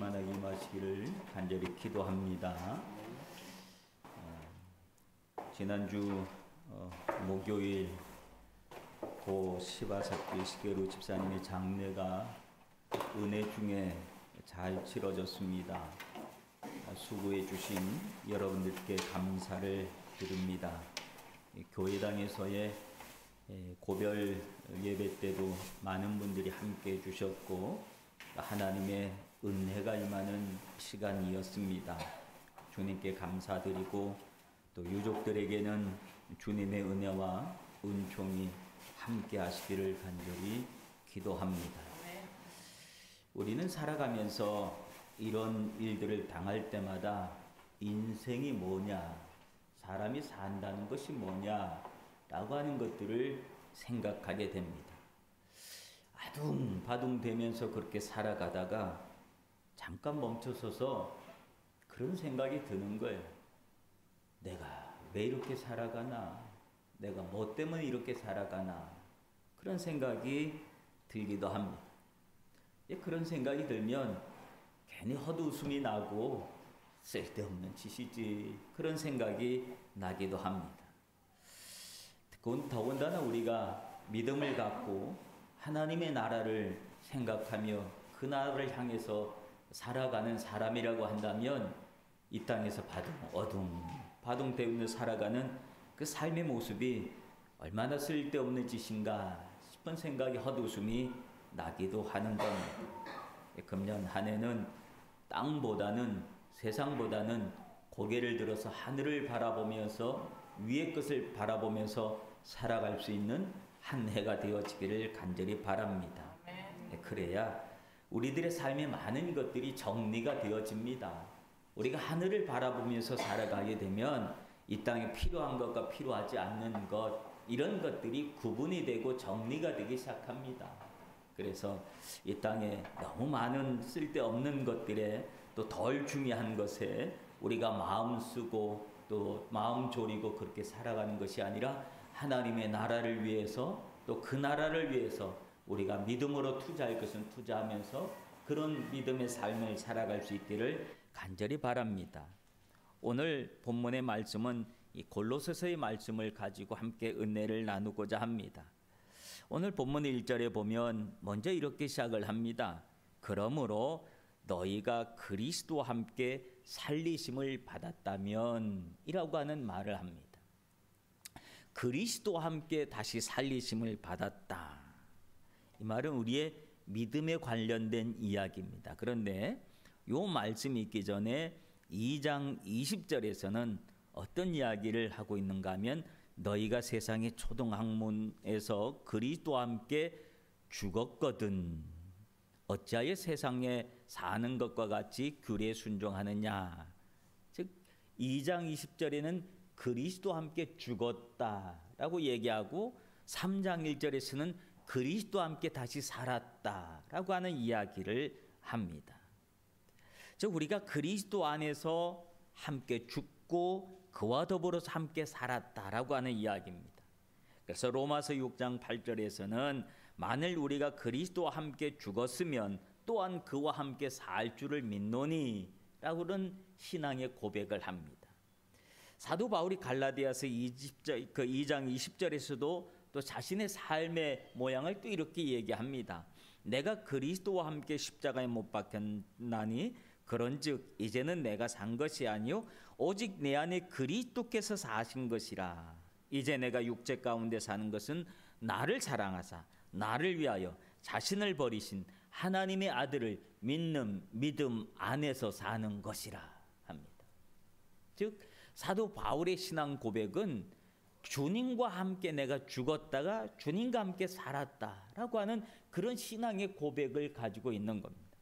충만하게 임하시기를 간절히 기도합니다. 지난주 목요일 고 시바사키 시게루 집사님의 장례가 은혜 중에 잘 치러졌습니다. 수고해 주신 여러분들께 감사를 드립니다. 교회당에서의 고별 예배 때도 많은 분들이 함께 해 주셨고 하나님의 은혜가 임하는 시간이었습니다. 주님께 감사드리고 또 유족들에게는 주님의 은혜와 은총이 함께 하시기를 간절히 기도합니다. 우리는 살아가면서 이런 일들을 당할 때마다 인생이 뭐냐, 사람이 산다는 것이 뭐냐 라고 하는 것들을 생각하게 됩니다. 아둥바둥 되면서 그렇게 살아가다가 잠깐 멈춰서서 그런 생각이 드는 거예요. 내가 왜 이렇게 살아가나? 내가 뭐 때문에 이렇게 살아가나? 그런 생각이 들기도 합니다. 그런 생각이 들면 괜히 헛웃음이 나고 쓸데없는 짓이지 그런 생각이 나기도 합니다. 더군다나 우리가 믿음을 갖고 하나님의 나라를 생각하며 그 나라를 향해서 살아가는 사람이라고 한다면 이 땅에서 바둥바둥 살아가는 그 삶의 모습이 얼마나 쓸데없는 짓인가 싶은 생각이 헛웃음이 나기도 하는 겁니다. 금년 한 해는 땅보다는 세상보다는 고개를 들어서 하늘을 바라보면서 위의 것을 바라보면서 살아갈 수 있는 한 해가 되어지기를 간절히 바랍니다. 그래야 우리들의 삶의 많은 것들이 정리가 되어집니다. 우리가 하늘을 바라보면서 살아가게 되면 이 땅에 필요한 것과 필요하지 않는 것 이런 것들이 구분이 되고 정리가 되기 시작합니다. 그래서 이 땅에 너무 많은 쓸데없는 것들에 또 덜 중요한 것에 우리가 마음 쓰고 또 마음 졸이고 그렇게 살아가는 것이 아니라 하나님의 나라를 위해서 또 그 나라를 위해서 우리가 믿음으로 투자할 것은 투자하면서 그런 믿음의 삶을 살아갈 수 있기를 간절히 바랍니다. 오늘 본문의 말씀은 이 골로새서의 말씀을 가지고 함께 은혜를 나누고자 합니다. 오늘 본문 1절에 보면 먼저 이렇게 시작을 합니다. 그러므로 너희가 그리스도와 함께 살리심을 받았다면 이라고 하는 말을 합니다. 그리스도와 함께 다시 살리심을 받았다. 이 말은 우리의 믿음에 관련된 이야기입니다. 그런데 이 말씀이 있기 전에 2장 20절에서는 어떤 이야기를 하고 있는가 하면 너희가 세상의 초등학문에서 그리스도와 함께 죽었거든 어찌하여 세상에 사는 것과 같이 규례에 순종하느냐. 즉 2장 20절에는 그리스도와 함께 죽었다라고 얘기하고 3장 1절에서는 그리스도와 함께 다시 살았다라고 하는 이야기를 합니다. 즉 우리가 그리스도 안에서 함께 죽고 그와 더불어서 함께 살았다라고 하는 이야기입니다. 그래서 로마서 6장 8절에서는 만일 우리가 그리스도와 함께 죽었으면 또한 그와 함께 살 줄을 믿노니 라고 하는 신앙의 고백을 합니다. 사도 바울이 갈라디아서 2장 20절에서도 또 자신의 삶의 모양을 또 이렇게 얘기합니다. 내가 그리스도와 함께 십자가에 못 박혔나니 그런즉 이제는 내가 산 것이 아니요 오직 내 안에 그리스도께서 사신 것이라. 이제 내가 육체 가운데 사는 것은 나를 사랑하사 나를 위하여 자신을 버리신 하나님의 아들을 믿는 믿음 안에서 사는 것이라 합니다. 즉 사도 바울의 신앙 고백은 주님과 함께 내가 죽었다가 주님과 함께 살았다라고 하는 그런 신앙의 고백을 가지고 있는 겁니다.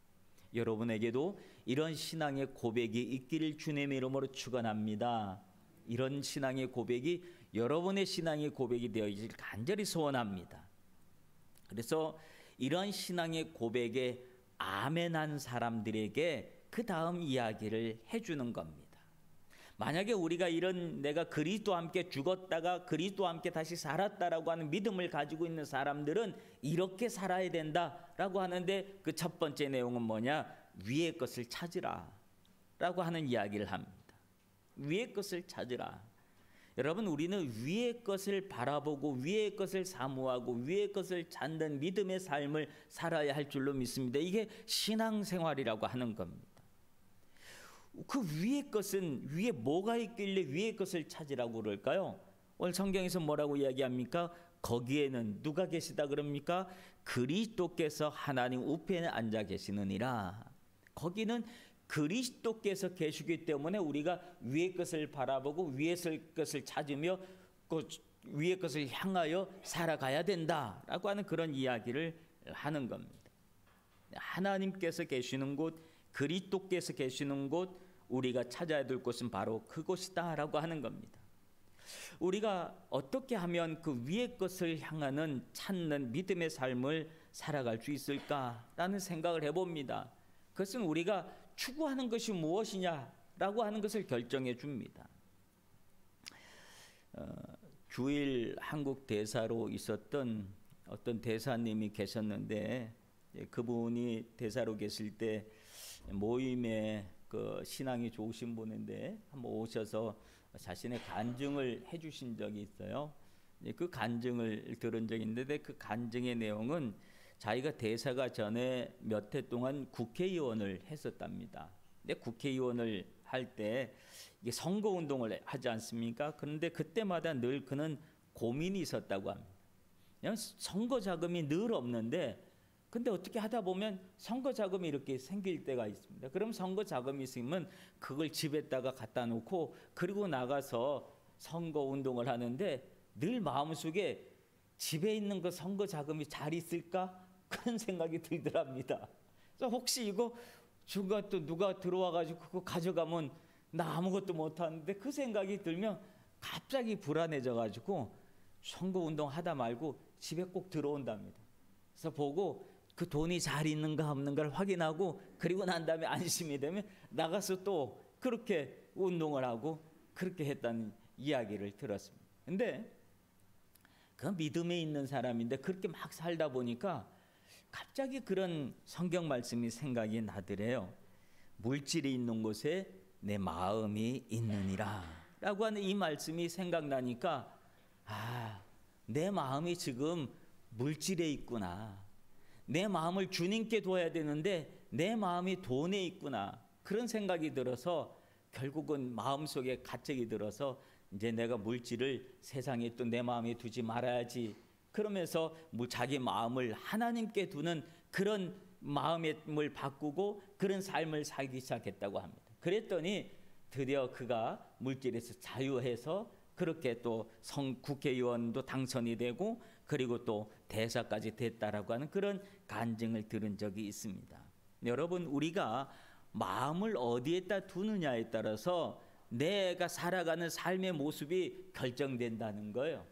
여러분에게도 이런 신앙의 고백이 있기를 주님의 이름으로 축원합니다. 이런 신앙의 고백이 여러분의 신앙의 고백이 되어질 간절히 소원합니다. 그래서 이런 신앙의 고백에 아멘한 사람들에게 그 다음 이야기를 해주는 겁니다. 만약에 우리가 이런 내가 그리스도와 함께 죽었다가 그리스도와 함께 다시 살았다라고 하는 믿음을 가지고 있는 사람들은 이렇게 살아야 된다라고 하는데 그 첫 번째 내용은 뭐냐? 위의 것을 찾으라라고 하는 이야기를 합니다. 위의 것을 찾으라. 여러분, 우리는 위의 것을 바라보고 위의 것을 사모하고 위의 것을 찾는 믿음의 삶을 살아야 할 줄로 믿습니다. 이게 신앙생활이라고 하는 겁니다. 그 위의 것은 위에 뭐가 있길래 위의 것을 찾으라고 그럴까요? 오늘 성경에서 뭐라고 이야기합니까? 거기에는 누가 계시다 그럽니까? 그리스도께서 하나님 우편에 앉아 계시느니라. 거기는 그리스도께서 계시기 때문에 우리가 위의 것을 바라보고 위의 것을 찾으며 그 위의 것을 향하여 살아가야 된다라고 하는 그런 이야기를 하는 겁니다. 하나님께서 계시는 곳, 그리스도께서 계시는 곳, 우리가 찾아야 될 곳은 바로 그곳이다라고 하는 겁니다. 우리가 어떻게 하면 그 위의 것을 향하는 찾는 믿음의 삶을 살아갈 수 있을까라는 생각을 해봅니다. 그것은 우리가 추구하는 것이 무엇이냐라고 하는 것을 결정해 줍니다. 주일 한국 대사로 있었던 어떤 대사님이 계셨는데, 그분이 대사로 계실 때 모임에 그 신앙이 좋으신 분인데 한번 오셔서 자신의 간증을 해주신 적이 있어요. 그 간증을 들은 적이 있는데 그 간증의 내용은 자기가 대사가 전에 몇 해 동안 국회의원을 했었답니다. 근데 국회의원을 할 때 이게 선거운동을 하지 않습니까? 그런데 그때마다 늘 그는 고민이 있었다고 합니다. 그냥 선거 자금이 늘 없는데, 근데 어떻게 하다 보면 선거 자금이 이렇게 생길 때가 있습니다. 그럼 선거 자금이 있으면 그걸 집에다가 갖다 놓고 그리고 나가서 선거 운동을 하는데 늘 마음속에 집에 있는 그 선거 자금이 잘 있을까? 그런 생각이 들더랍니다. 그래서 혹시 이거 중간 또 누가 들어와가지고 그거 가져가면 나 아무것도 못하는데, 그 생각이 들면 갑자기 불안해져가지고 선거 운동 하다 말고 집에 꼭 들어온답니다. 그래서 보고 그 돈이 잘 있는가 없는가를 확인하고 그리고 난 다음에 안심이 되면 나가서 또 그렇게 운동을 하고 그렇게 했다는 이야기를 들었습니다. 근데 그 믿음에 있는 사람인데 그렇게 막 살다 보니까 갑자기 그런 성경 말씀이 생각이 나더래요. 물질이 있는 곳에 내 마음이 있느니라 라고 하는 이 말씀이 생각나니까, 내 마음이 지금 물질에 있구나. 내 마음을 주님께 둬야 되는데 내 마음이 돈에 있구나. 그런 생각이 들어서 결국은 마음속에 가책이 들어서 이제 내가 물질을 세상에 또 내 마음에 두지 말아야지. 그러면서 자기 마음을 하나님께 두는 그런 마음을 바꾸고 그런 삶을 살기 시작했다고 합니다. 그랬더니 드디어 그가 물질에서 자유해서 그렇게 또 국회의원도 당선이 되고 그리고 또 대사까지 됐다라고 하는 그런 간증을 들은 적이 있습니다. 여러분, 우리가 마음을 어디에다 두느냐에 따라서 내가 살아가는 삶의 모습이 결정된다는 거예요.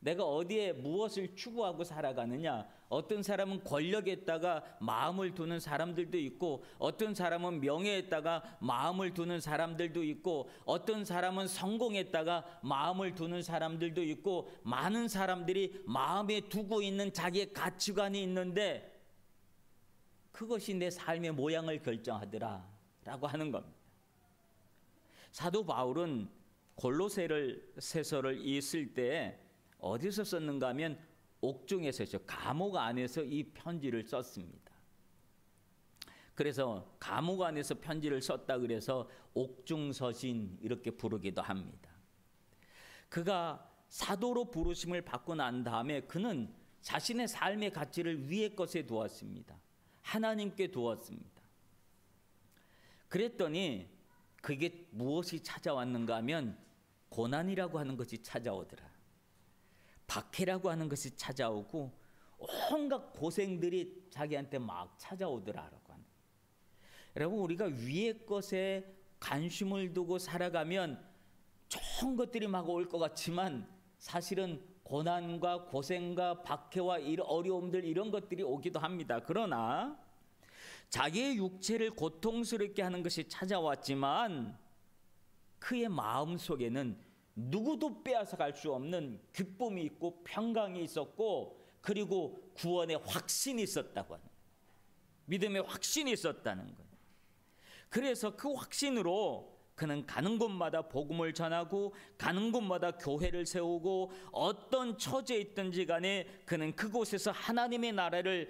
내가 어디에 무엇을 추구하고 살아가느냐. 어떤 사람은 권력에다가 마음을 두는 사람들도 있고, 어떤 사람은 명예에다가 마음을 두는 사람들도 있고, 어떤 사람은 성공에다가 마음을 두는 사람들도 있고, 많은 사람들이 마음에 두고 있는 자기의 가치관이 있는데 그것이 내 삶의 모양을 결정하더라라고 하는 겁니다. 사도 바울은 골로새서를 읽을 때 어디서 썼는가 하면 옥중에서, 감옥 안에서 이 편지를 썼습니다. 그래서 감옥 안에서 편지를 썼다 그래서 옥중서신 이렇게 부르기도 합니다. 그가 사도로 부르심을 받고 난 다음에 그는 자신의 삶의 가치를 위의 것에 두었습니다. 하나님께 두었습니다. 그랬더니 그게 무엇이 찾아왔는가 하면 고난이라고 하는 것이 찾아오더라. 박해라고 하는 것이 찾아오고 온갖 고생들이 자기한테 막 찾아오더라라고 하는. 여러분, 우리가 위의 것에 관심을 두고 살아가면 좋은 것들이 막 올 것 같지만 사실은 고난과 고생과 박해와 이런 어려움들, 이런 것들이 오기도 합니다. 그러나 자기의 육체를 고통스럽게 하는 것이 찾아왔지만 그의 마음 속에는 누구도 빼앗아갈 수 없는 기쁨이 있고 평강이 있었고, 그리고 구원의 확신이 있었다고 하는, 믿음의 확신이 있었다는 거예요. 그래서 그 확신으로 그는 가는 곳마다 복음을 전하고 가는 곳마다 교회를 세우고 어떤 처지에 있든지 간에 그는 그곳에서 하나님의 나라를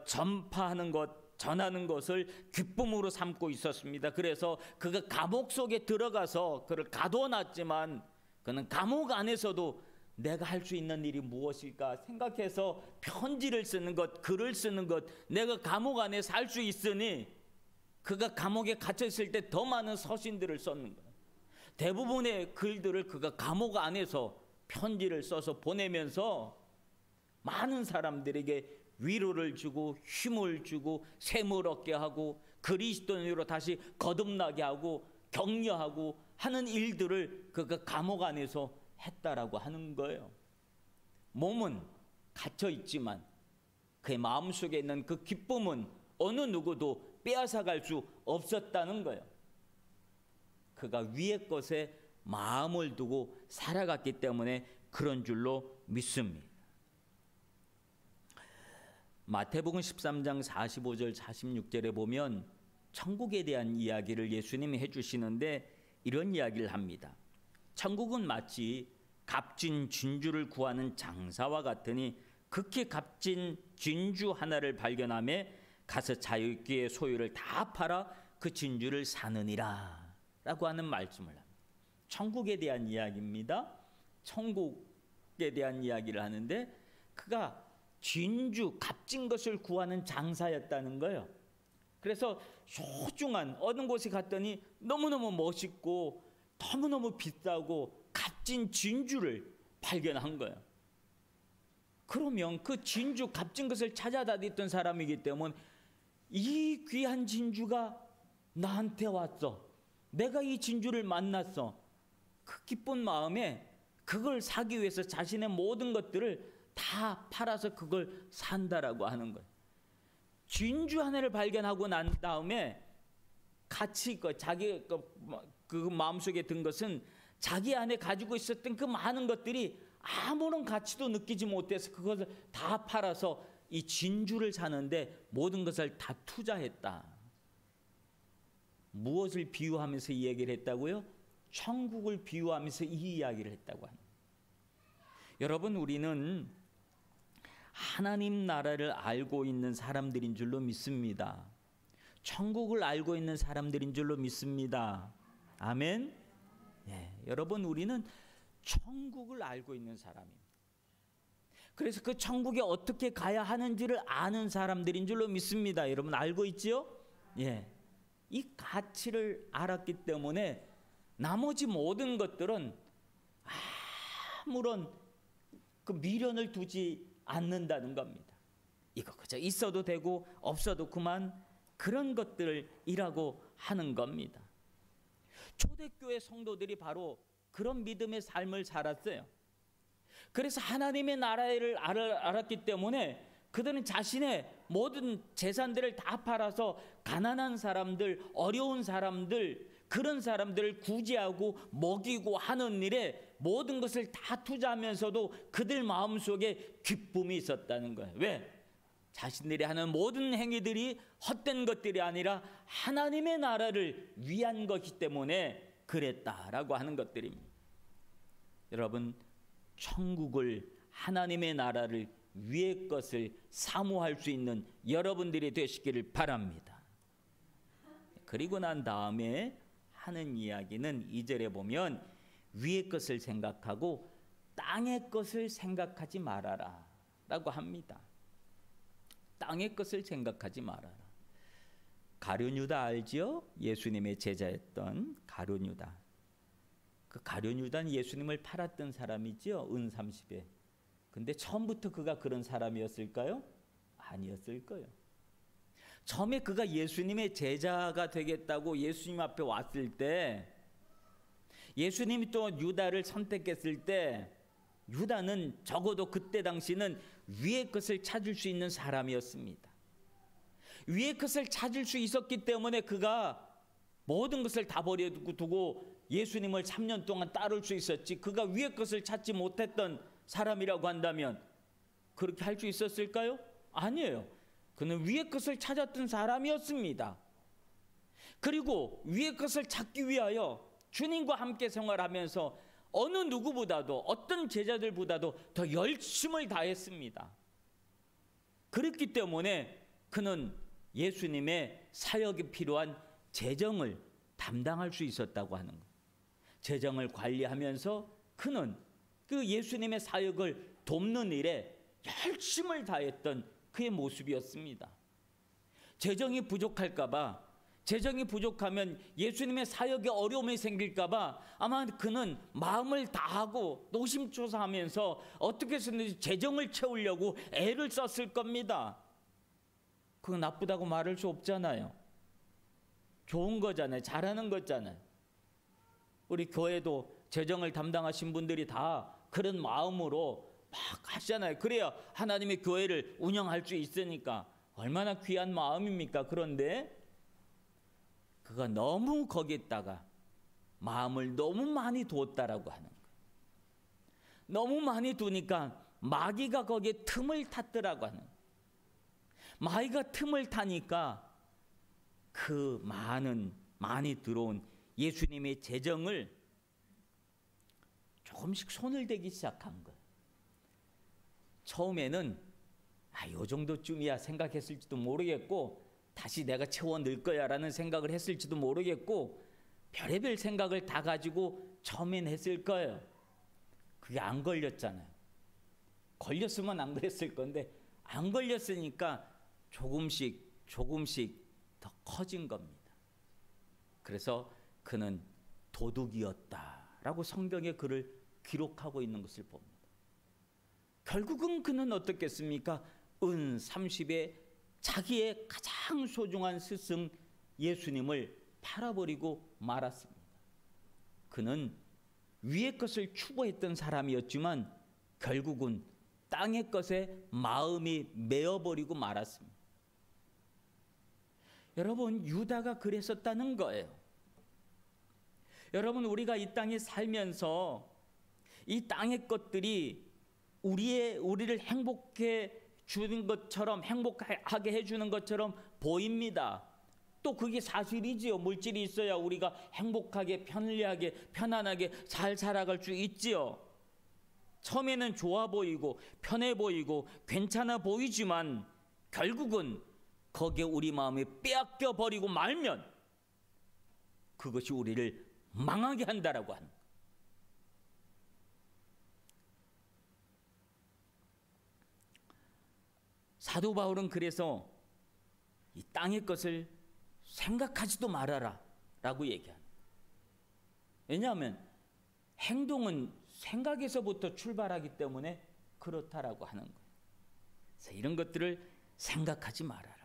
전파하는 것, 전하는 것을 기쁨으로 삼고 있었습니다. 그래서 그가 감옥 속에 들어가서 그를 가둬놨지만 그는 감옥 안에서도 내가 할 수 있는 일이 무엇일까 생각해서 편지를 쓰는 것, 글을 쓰는 것, 내가 감옥 안에 살 수 있으니 그가 감옥에 갇혔을 때 더 많은 서신들을 썼는 거예요. 대부분의 글들을 그가 감옥 안에서 편지를 써서 보내면서 많은 사람들에게 위로를 주고 힘을 주고 샘을 얻게 하고 그리스도인으로 다시 거듭나게 하고 격려하고 하는 일들을 그가 감옥 안에서 했다라고 하는 거예요. 몸은 갇혀 있지만 그의 마음속에 있는 그 기쁨은 어느 누구도 빼앗아갈 수 없었다는 거예요. 그가 위의 것에 마음을 두고 살아갔기 때문에 그런 줄로 믿습니다. 마태복음 13장 45절 46절에 보면 천국에 대한 이야기를 예수님이 해주시는데 이런 이야기를 합니다. 천국은 마치 값진 진주를 구하는 장사와 같으니 극히 값진 진주 하나를 발견하며 가서 자기의 소유를 다 팔아 그 진주를 사느니라 라고 하는 말씀을 합니다. 천국에 대한 이야기입니다. 천국에 대한 이야기를 하는데 그가 진주, 값진 것을 구하는 장사였다는 거예요. 그래서 소중한 어느 곳에 갔더니 너무너무 멋있고 너무너무 비싸고 값진 진주를 발견한 거예요. 그러면 그 진주, 값진 것을 찾아다녔던 사람이기 때문에 이 귀한 진주가 나한테 왔어. 내가 이 진주를 만났어. 그 기쁜 마음에 그걸 사기 위해서 자신의 모든 것들을 다 팔아서 그걸 산다라고 하는 거예요. 진주 하나를 발견하고 난 다음에 가치, 자기 그 마음속에 든 것은 자기 안에 가지고 있었던 그 많은 것들이 아무런 가치도 느끼지 못해서 그것을 다 팔아서 이 진주를 사는데 모든 것을 다 투자했다. 무엇을 비유하면서 이 얘기를 했다고요? 천국을 비유하면서 이 이야기를 했다고 합니다. 여러분, 우리는 하나님 나라를 알고 있는 사람들인 줄로 믿습니다. 천국을 알고 있는 사람들인 줄로 믿습니다. 아멘. 예, 여러분, 우리는 천국을 알고 있는 사람입니다. 그래서 그 천국에 어떻게 가야 하는지를 아는 사람들인 줄로 믿습니다. 여러분 알고 있지요? 예, 이 가치를 알았기 때문에 나머지 모든 것들은 아무런 그 미련을 두지 않는다는 겁니다. 이거 그저 있어도 되고 없어도 그만, 그런 것들이라고 하는 겁니다. 초대교회 성도들이 바로 그런 믿음의 삶을 살았어요. 그래서 하나님의 나라를 알았기 때문에 그들은 자신의 모든 재산들을 다 팔아서 가난한 사람들, 어려운 사람들, 그런 사람들을 구제하고 먹이고 하는 일에 모든 것을 다 투자하면서도 그들 마음속에 기쁨이 있었다는 거예요. 왜? 자신들이 하는 모든 행위들이 헛된 것들이 아니라 하나님의 나라를 위한 것이기 때문에 그랬다라고 하는 것들입니다. 여러분, 천국을, 하나님의 나라를, 위의 것을 사모할 수 있는 여러분들이 되시기를 바랍니다. 그리고 난 다음에 하는 이야기는 2절에 보면 위의 것을 생각하고 땅의 것을 생각하지 말아라 라고 합니다. 땅의 것을 생각하지 말아라. 가룟 유다 알지요? 예수님의 제자였던 가룟 유다. 그 가룟 유다는 예수님을 팔았던 사람이지요. 은 30에. 근데 처음부터 그가 그런 사람이었을까요? 아니었을 거예요. 처음에 그가 예수님의 제자가 되겠다고 예수님 앞에 왔을 때, 예수님이 또 유다를 선택했을 때, 유다는 적어도 그때 당시는 위의 것을 찾을 수 있는 사람이었습니다. 위의 것을 찾을 수 있었기 때문에 그가 모든 것을 다 버려두고 예수님을 3년 동안 따를 수 있었지, 그가 위의 것을 찾지 못했던 사람이라고 한다면 그렇게 할 수 있었을까요? 아니에요. 그는 위의 것을 찾았던 사람이었습니다. 그리고 위의 것을 찾기 위하여 주님과 함께 생활하면서 어느 누구보다도, 어떤 제자들보다도 더 열심을 다했습니다. 그렇기 때문에 그는 예수님의 사역에 필요한 재정을 담당할 수 있었다고 하는 거예요. 재정을 관리하면서 그는 그 예수님의 사역을 돕는 일에 열심을 다했던 그의 모습이었습니다. 재정이 부족할까봐, 재정이 부족하면 예수님의 사역에 어려움이 생길까봐 아마 그는 마음을 다하고 노심초사하면서 어떻게 해서든지 재정을 채우려고 애를 썼을 겁니다. 그거 나쁘다고 말할 수 없잖아요. 좋은 거잖아요. 잘하는 거잖아요. 우리 교회도 재정을 담당하신 분들이 다 그런 마음으로 막 하시잖아요. 그래야 하나님의 교회를 운영할 수 있으니까. 얼마나 귀한 마음입니까? 그런데 그가 너무 거기에다가 마음을 너무 많이 두었다라고 하는 거예요. 너무 많이 두니까 마귀가 거기에 틈을 탔더라고 하는 거예요. 마귀가 틈을 타니까 그 많이 들어온 예수님의 재정을 조금씩 손을 대기 시작한 거예요. 처음에는 요 정도쯤이야 생각했을지도 모르겠고, 다시 내가 채워 넣을 거야 라는 생각을 했을지도 모르겠고, 별의별 생각을 다 가지고 처음엔 했을 거예요. 그게 안 걸렸잖아요. 걸렸으면 안 그랬을 건데 안 걸렸으니까 조금씩 더 커진 겁니다. 그래서 그는 도둑이었다라고 성경에 그를 기록하고 있는 것을 봅니다. 결국은 그는 어떻겠습니까? 은 30에 자기의 가장 소중한 스승 예수님을 팔아버리고 말았습니다. 그는 위의 것을 추구했던 사람이었지만 결국은 땅의 것에 마음이 메어버리고 말았습니다. 여러분, 유다가 그랬었다는 거예요. 여러분, 우리가 이 땅에 살면서 이 땅의 것들이 우리를 행복해 주는 것처럼, 행복하게 해주는 것처럼 보입니다. 또 그게 사실이지요. 물질이 있어야 우리가 행복하게, 편리하게, 편안하게 잘 살아갈 수 있지요. 처음에는 좋아 보이고 편해 보이고 괜찮아 보이지만 결국은 거기에 우리 마음이 빼앗겨 버리고 말면 그것이 우리를 망하게 한다라고 하는 거예요. 사도 바울은 그래서 이 땅의 것을 생각하지도 말아라 라고 얘기합니다. 왜냐하면 행동은 생각에서부터 출발하기 때문에 그렇다라고 하는 거예요. 그래서 이런 것들을 생각하지 말아라.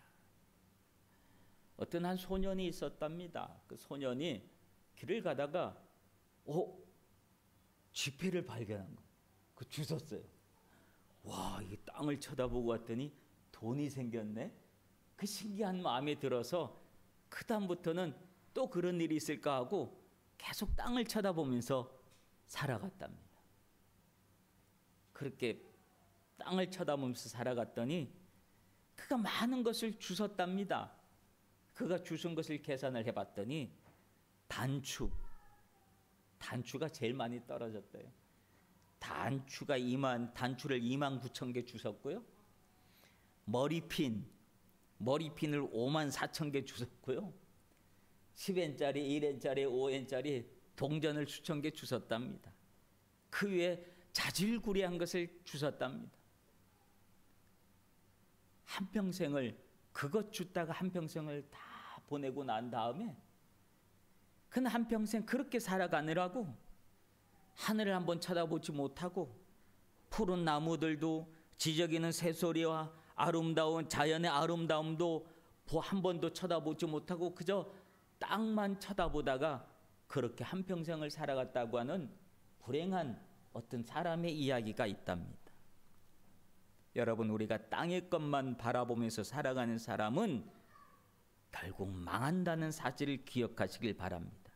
어떤 한 소년이 있었답니다. 그 소년이 길을 가다가 지폐를 발견한 거예요. 그 주웠어요. 와, 이게 땅을 쳐다보고 왔더니 돈이 생겼네. 그 신기한 마음에 들어서 그 다음부터는 또 그런 일이 있을까 하고 계속 땅을 쳐다보면서 살아갔답니다. 그렇게 땅을 쳐다보면서 살아갔더니 그가 많은 것을 주웠답니다. 그가 주운 것을 계산을 해봤더니 단추가 제일 많이 떨어졌대요. 단추를 2만 9천 개 주웠고요. 머리핀을 5만 4천 개 주웠고요. 10엔짜리, 1엔짜리, 5엔짜리 동전을 수천 개 주웠답니다. 그 외에 자질구레한 것을 주웠답니다. 한평생을 그것 줬다가 한평생을 다 보내고 난 다음에 그는 한평생 그렇게 살아가느라고 하늘을 한번 쳐다보지 못하고 푸른 나무들도 지저귀는 새소리와 아름다운 자연의 아름다움도 한 번도 쳐다보지 못하고 그저 땅만 쳐다보다가 그렇게 한평생을 살아갔다고 하는 불행한 어떤 사람의 이야기가 있답니다. 여러분, 우리가 땅의 것만 바라보면서 살아가는 사람은 결국 망한다는 사실을 기억하시길 바랍니다.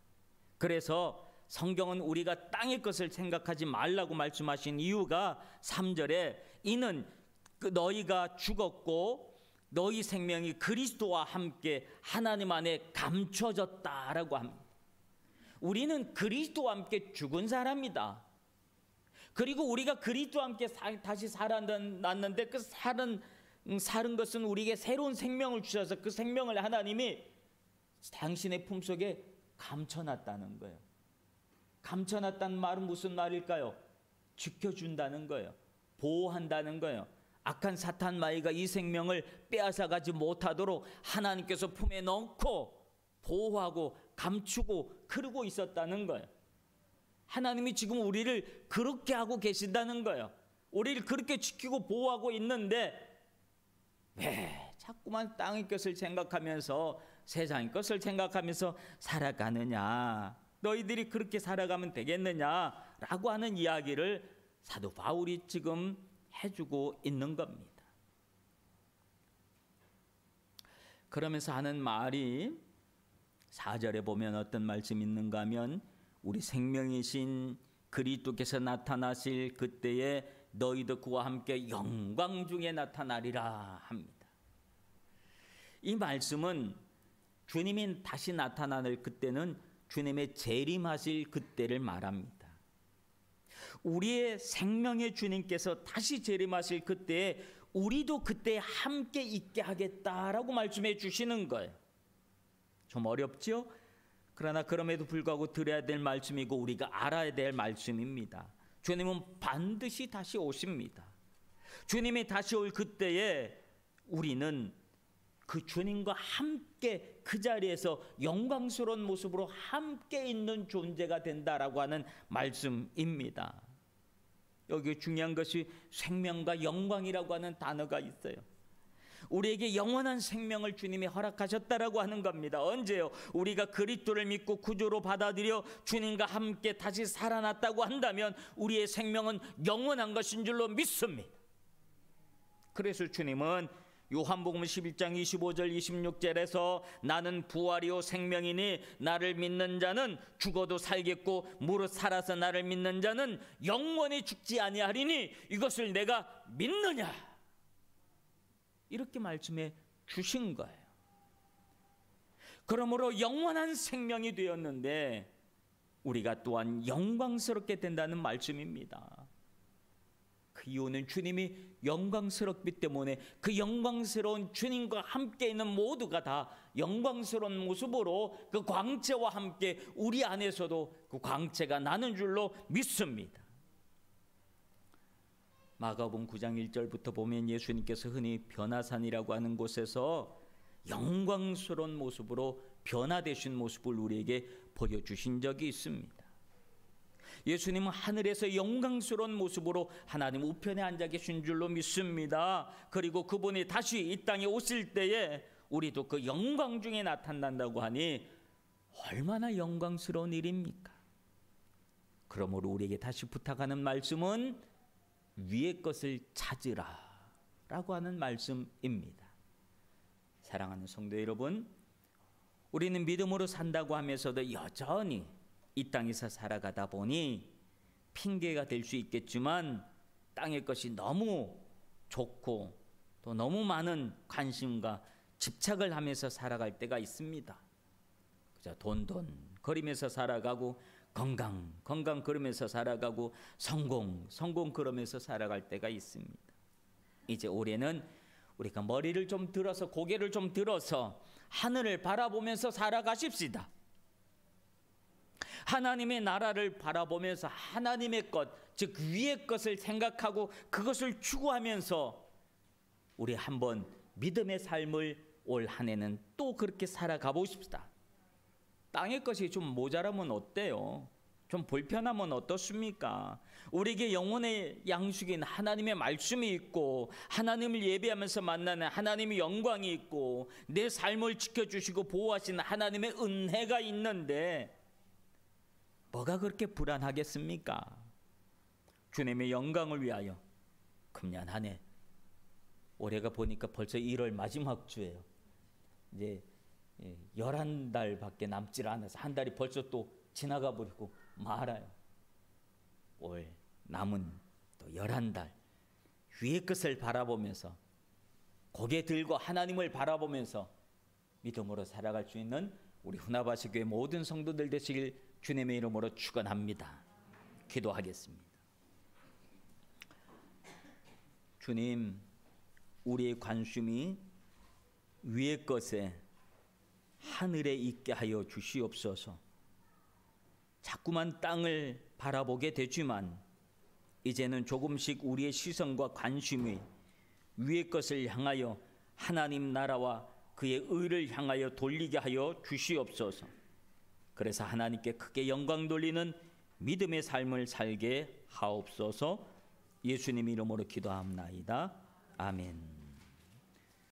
그래서 성경은 우리가 땅의 것을 생각하지 말라고 말씀하신 이유가 3절에 이는 너희가 죽었고 너희 생명이 그리스도와 함께 하나님 안에 감춰졌다라고 합니다. 우리는 그리스도와 함께 죽은 사람이다. 그리고 우리가 그리스도와 함께 다시 살아났는데 그 살은 것은 우리에게 새로운 생명을 주셔서 그 생명을 하나님이 당신의 품속에 감춰놨다는 거예요. 감춰놨다는 말은 무슨 말일까요? 지켜준다는 거예요. 보호한다는 거예요. 악한 사탄 마귀가 이 생명을 빼앗아가지 못하도록 하나님께서 품에 넣고 보호하고 감추고 그러고 있었다는 거예요. 하나님이 지금 우리를 그렇게 하고 계신다는 거예요. 우리를 그렇게 지키고 보호하고 있는데 왜 자꾸만 땅의 것을 생각하면서 세상의 것을 생각하면서 살아가느냐, 너희들이 그렇게 살아가면 되겠느냐라고 하는 이야기를 사도 바울이 지금 해주고 있는 겁니다. 그러면서 하는 말이 4절에 보면 어떤 말씀이 있는가 하면 우리 생명이신 그리스도께서 나타나실 그때에 너희도 그와 함께 영광 중에 나타나리라 합니다. 이 말씀은 주님이 다시 나타나는 그때는 주님의 재림하실 그때를 말합니다. 우리의 생명의 주님께서 다시 재림하실 그때에 우리도 그때 함께 있게 하겠다라고 말씀해 주시는 거예요. 좀 어렵죠? 그러나 그럼에도 불구하고 들어야 될 말씀이고 우리가 알아야 될 말씀입니다. 주님은 반드시 다시 오십니다. 주님이 다시 올 그때에 우리는 그 주님과 함께 그 자리에서 영광스러운 모습으로 함께 있는 존재가 된다라고 하는 말씀입니다. 여기 중요한 것이 생명과 영광이라고 하는 단어가 있어요. 우리에게 영원한 생명을 주님이 허락하셨다라고 하는 겁니다. 언제요? 우리가 그리스도를 믿고 구주로 받아들여 주님과 함께 다시 살아났다고 한다면 우리의 생명은 영원한 것인 줄로 믿습니다. 그래서 주님은 요한복음 11장 25절 26절에서 나는 부활이요 생명이니 나를 믿는 자는 죽어도 살겠고 무릇 살아서 나를 믿는 자는 영원히 죽지 아니하리니 이것을 내가 믿느냐, 이렇게 말씀해 주신 거예요. 그러므로 영원한 생명이 되었는데 우리가 또한 영광스럽게 된다는 말씀입니다. 그 이유는 주님이 영광스럽기 때문에 그 영광스러운 주님과 함께 있는 모두가 다 영광스러운 모습으로 그 광채와 함께 우리 안에서도 그 광채가 나는 줄로 믿습니다. 마가복음 9장 1절부터 보면 예수님께서 흔히 변화산이라고 하는 곳에서 영광스러운 모습으로 변화되신 모습을 우리에게 보여주신 적이 있습니다. 예수님은 하늘에서 영광스러운 모습으로 하나님 우편에 앉아 계신 줄로 믿습니다. 그리고 그분이 다시 이 땅에 오실 때에 우리도 그 영광 중에 나타난다고 하니 얼마나 영광스러운 일입니까? 그러므로 우리에게 다시 부탁하는 말씀은 위의 것을 찾으라 라고 하는 말씀입니다. 사랑하는 성도 여러분, 우리는 믿음으로 산다고 하면서도 여전히 이 땅에서 살아가다 보니 핑계가 될 수 있겠지만 땅의 것이 너무 좋고 또 너무 많은 관심과 집착을 하면서 살아갈 때가 있습니다. 그저 돈 거리면서 살아가고 건강 그러면서 살아가고 성공 그러면서 살아갈 때가 있습니다. 이제 올해는 우리가 머리를 좀 들어서 고개를 좀 들어서 하늘을 바라보면서 살아가십시다. 하나님의 나라를 바라보면서 하나님의 것, 즉 위의 것을 생각하고 그것을 추구하면서 우리 한번 믿음의 삶을 올 한 해는 또 그렇게 살아가 보십시다. 땅의 것이 좀 모자라면 어때요? 좀 불편하면 어떻습니까? 우리에게 영혼의 양식인 하나님의 말씀이 있고 하나님을 예배하면서 만나는 하나님의 영광이 있고 내 삶을 지켜주시고 보호하시는 하나님의 은혜가 있는데 뭐가 그렇게 불안하겠습니까? 주님의 영광을 위하여 금년 한 해, 올해가 보니까 벌써 1월 마지막 주예요. 이제 11달밖에 남질 않아서 한 달이 벌써 또 지나가 버리고 말아요. 올 남은 또 11달 위의 것을 바라보면서 고개 들고 하나님을 바라보면서 믿음으로 살아갈 수 있는 우리 후나바시 교회 모든 성도들 되시길 주님의 이름으로 축원합니다. 기도하겠습니다. 주님, 우리의 관심이 위의 것에 하늘에 있게 하여 주시옵소서. 자꾸만 땅을 바라보게 되지만 이제는 조금씩 우리의 시선과 관심이 위의 것을 향하여 하나님 나라와 그의 의를 향하여 돌리게 하여 주시옵소서. 그래서 하나님께 크게 영광 돌리는 믿음의 삶을 살게 하옵소서. 예수님 이름으로 기도합나이다. 아멘.